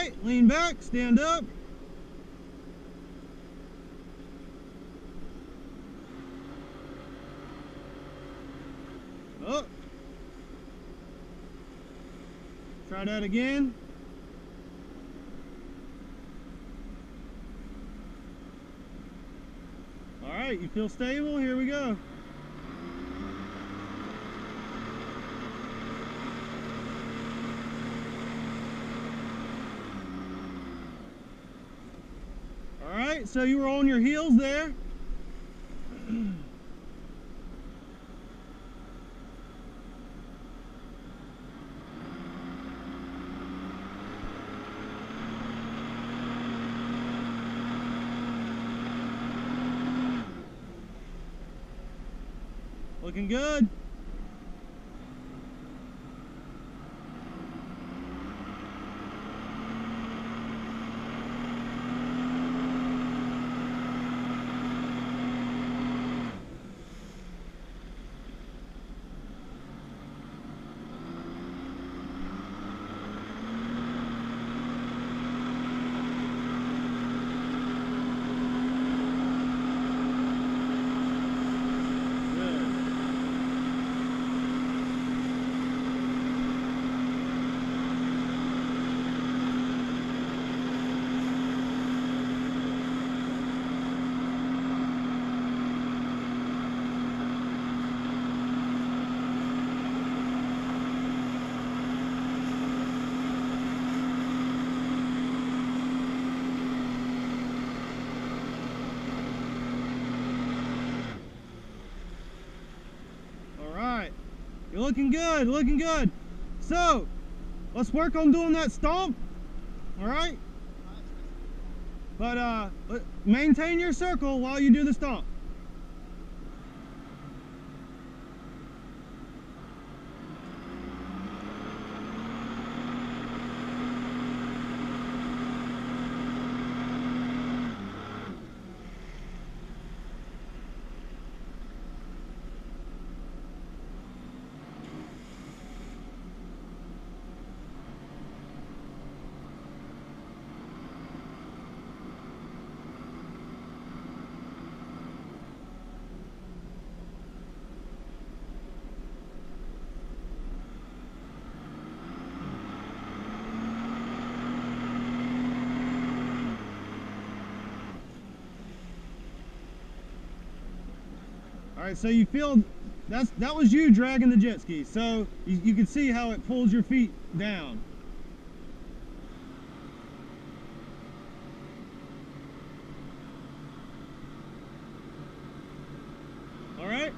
right, lean back, stand up. Up. Try that again. All right, you feel stable? Here we go. All right, so you were on your heels there. Looking good. You're looking good, looking good. So, let's work on doing that stomp, all right? But maintain your circle while you do the stomp. All right, so you feel that was you dragging the jet ski. So you can see how it pulls your feet down. All right.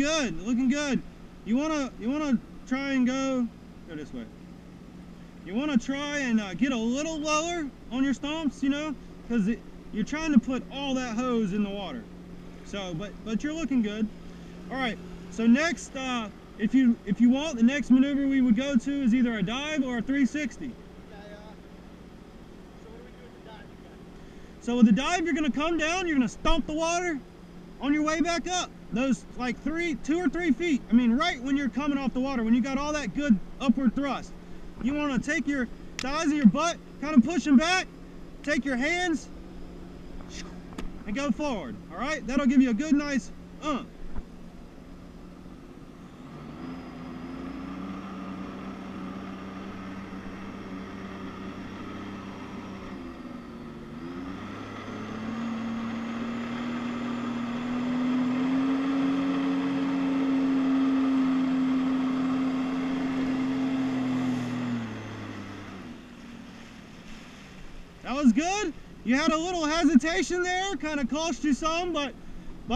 good, looking good. You wanna try and go this way. You wanna try and get a little lower on your stomps, you know, because you're trying to put all that hose in the water. So, but you're looking good. All right. So next, if you want, the next maneuver we would go to is either a dive or a 360. So with the dive, you're gonna come down. You're gonna stomp the water on your way back up. Those like 2 or 3 feet. I mean, right when you're coming off the water, when you got all that good upward thrust, you want to take your thighs and your butt, kind of push them back. Take your hands and go forward. All right, that'll give you a good, nice That was good. You had a little hesitation there, kind of cost you some, but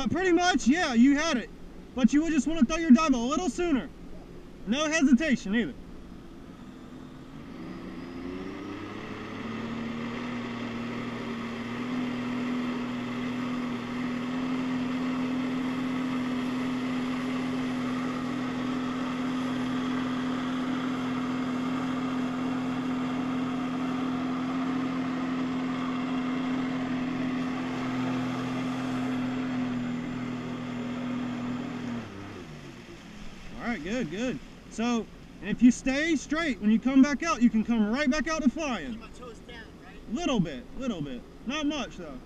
pretty much, yeah, you had it. But you would just want to throw your dive a little sooner. No hesitation either. All right, good, good. So, and if you stay straight, when you come back out, you can come right back out to flying. Keep my toes down, right? Little bit. Not much, though.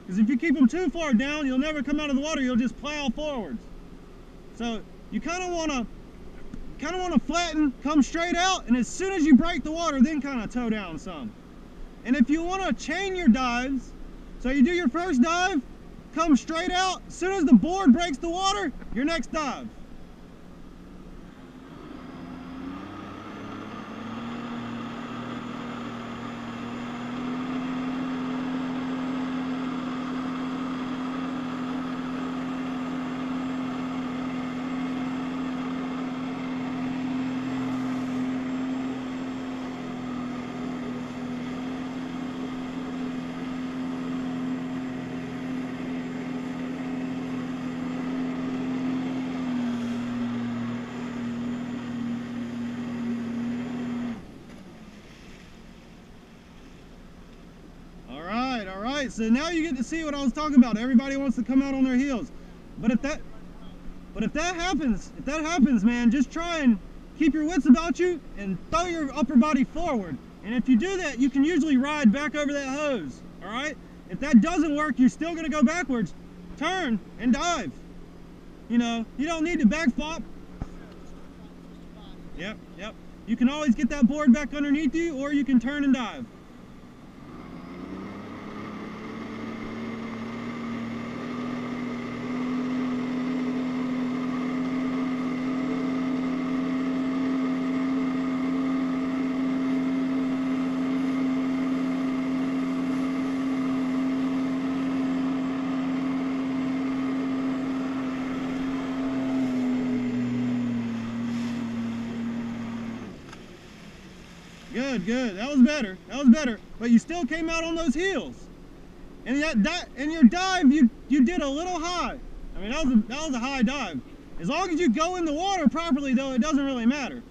Because if you keep them too far down, you'll never come out of the water. You'll just plow forwards. So, you kind of want to flatten, come straight out, and as soon as you break the water, then kind of toe down some. And if you want to chain your dives, so you do your first dive, come straight out. As soon as the board breaks the water, your next dive. So now you get to see what I was talking about. Everybody wants to come out on their heels. But if that happens, man, just try and keep your wits about you and throw your upper body forward. And if you do that, you can usually ride back over that hose. All right? If that doesn't work, you're still going to go backwards. Turn and dive. You know, you don't need to back flop. Yep. You can always get that board back underneath you, or you can turn and dive. Good. That was better. But you still came out on those heels. And your dive, you did a little high. I mean, that was a high dive. As long as you go in the water properly, though, it doesn't really matter.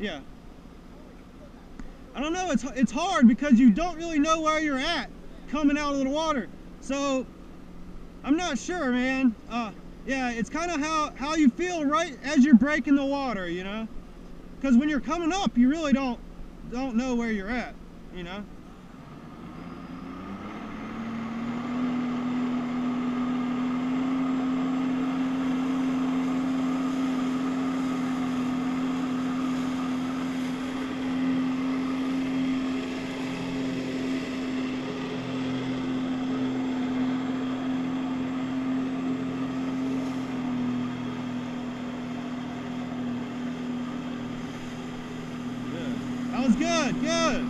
Yeah. I don't know. It's hard because you don't really know where you're at coming out of the water. So I'm not sure, man. Yeah, it's kind of how you feel right as you're breaking the water, you know? Because when you're coming up, you really don't know where you're at, you know? That was good.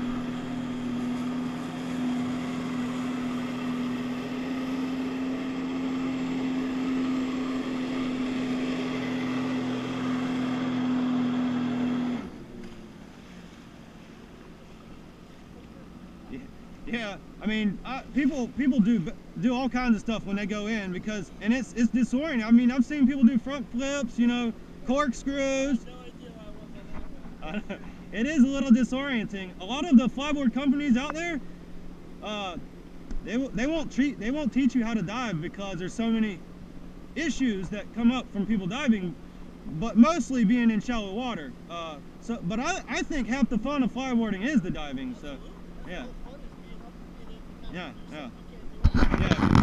I mean, people do all kinds of stuff when they go in because, and it's disorienting. I mean, I've seen people do front flips, you know, corkscrews. It is a little disorienting. A lot of the flyboard companies out there, they won't teach you how to dive because there's so many issues that come up from people diving, but mostly being in shallow water. But I think half the fun of flyboarding is the diving. So, yeah. Yeah.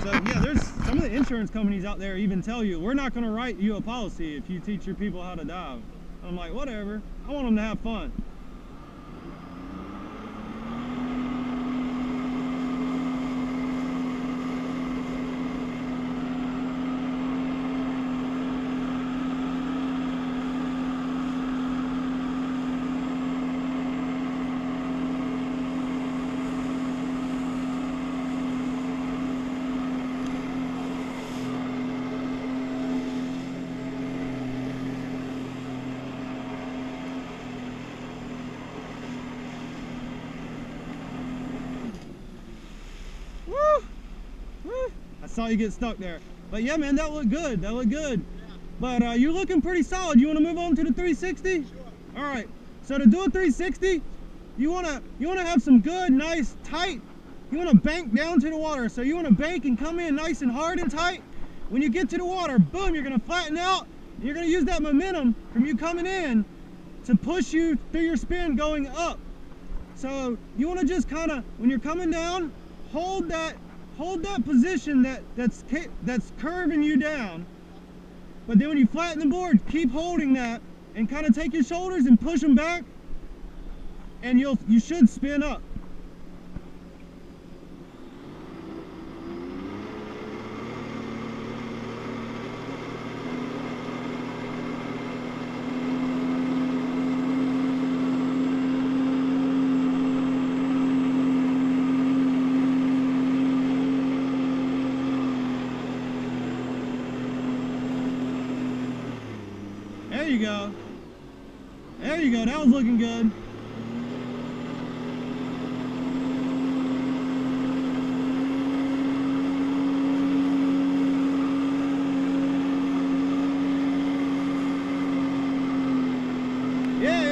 So yeah, there's some of the insurance companies out there even tell you, we're not going to write you a policy if you teach your people how to dive. I'm like, whatever. I want them to have fun. I saw you get stuck there. But yeah, man, that looked good. That looked good. Yeah. But you're looking pretty solid. You want to move on to the 360? Sure. All right. So to do a 360, you want to have some good, nice, tight. You want to bank down to the water. So you want to bank and come in nice and hard and tight. When you get to the water, boom, you're going to flatten out. And you're going to use that momentum from you coming in to push you through your spin going up. So you want to just kind of, when you're coming down, hold that position that's curving you down, but then when you flatten the board, keep holding that and kind of take your shoulders and push them back, and you should spin up. There you go. There you go. That was looking good. Yeah.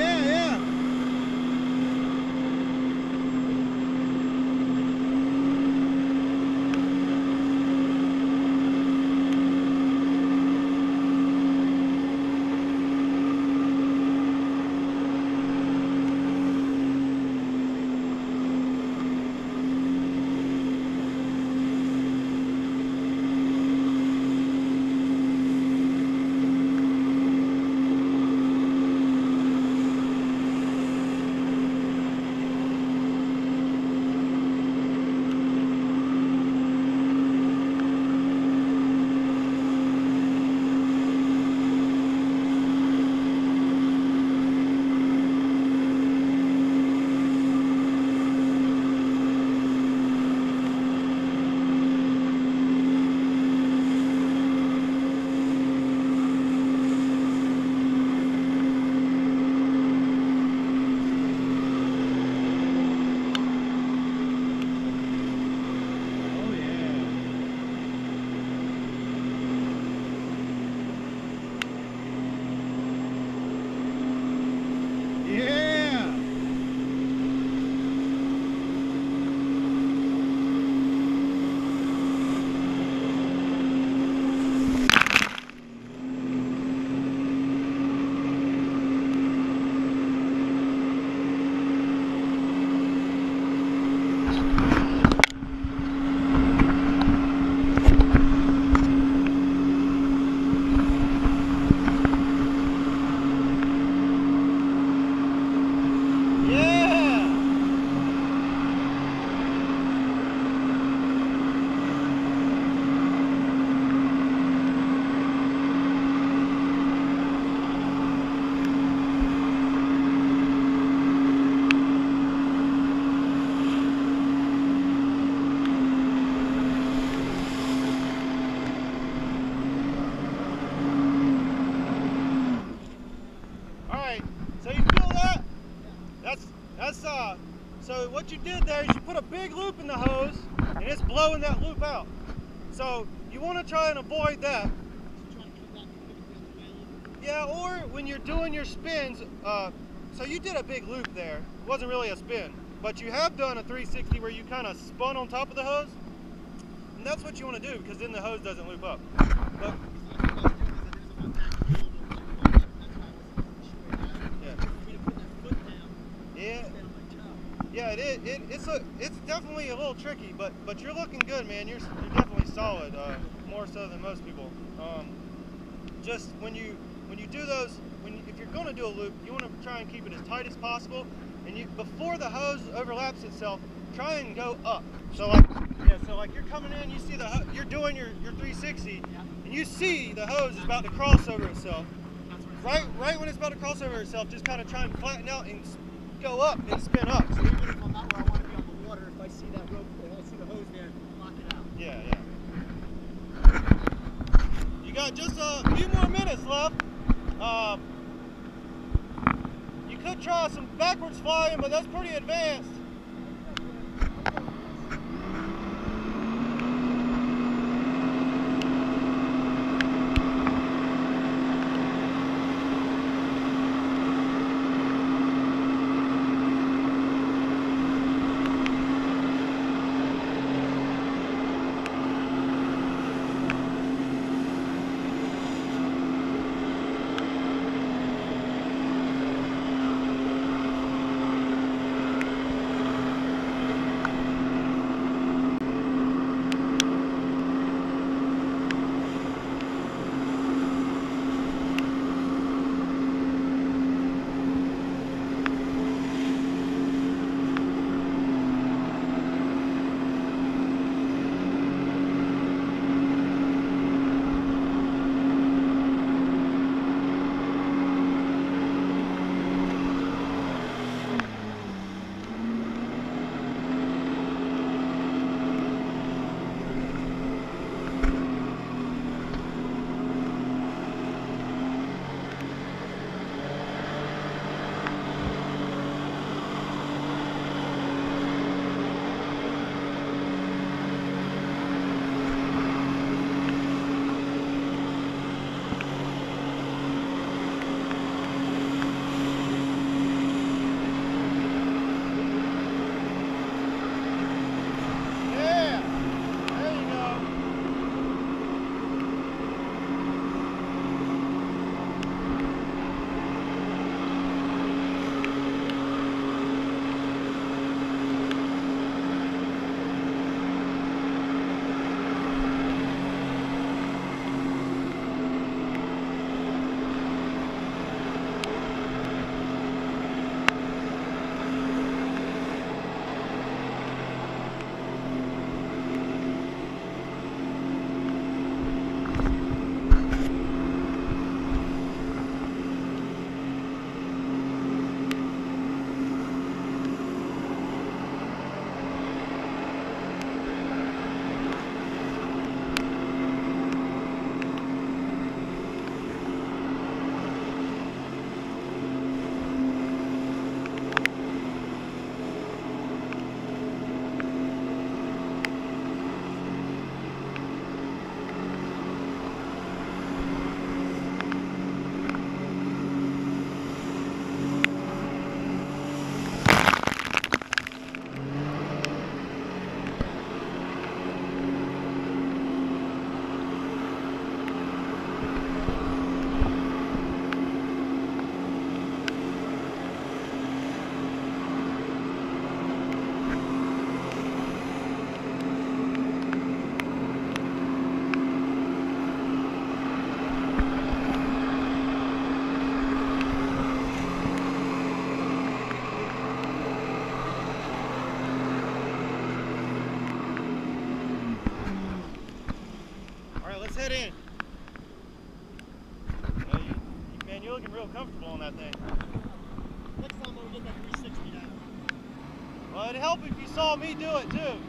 So what you did there is you put a big loop in the hose, and it's blowing that loop out. So you want to try and avoid that. Yeah, or when you're doing your spins, so you did a big loop there. It wasn't really a spin, but you have done a 360 where you kind of spun on top of the hose, and that's what you want to do because then the hose doesn't loop up. But, yeah, it's definitely a little tricky, but you're looking good, man. You're definitely solid, more so than most people. Just when you do those, if you're going to do a loop, you want to try and keep it as tight as possible, and before the hose overlaps itself, try and go up. So like you're coming in, you see you're doing your 360, and you see the hose is about to cross over itself. Right when it's about to cross over itself, just kind of try and flatten out and go up and spin up. So even if I'm not where I want to be on the water, if I see that rope or I see the hose there, lock it out. Yeah. You got just a few more minutes left. You could try some backwards flying, but that's pretty advanced. Head in. Man, you're looking real comfortable on that thing. Next time I'll get that 360 down. Well, it'd help if you saw me do it too.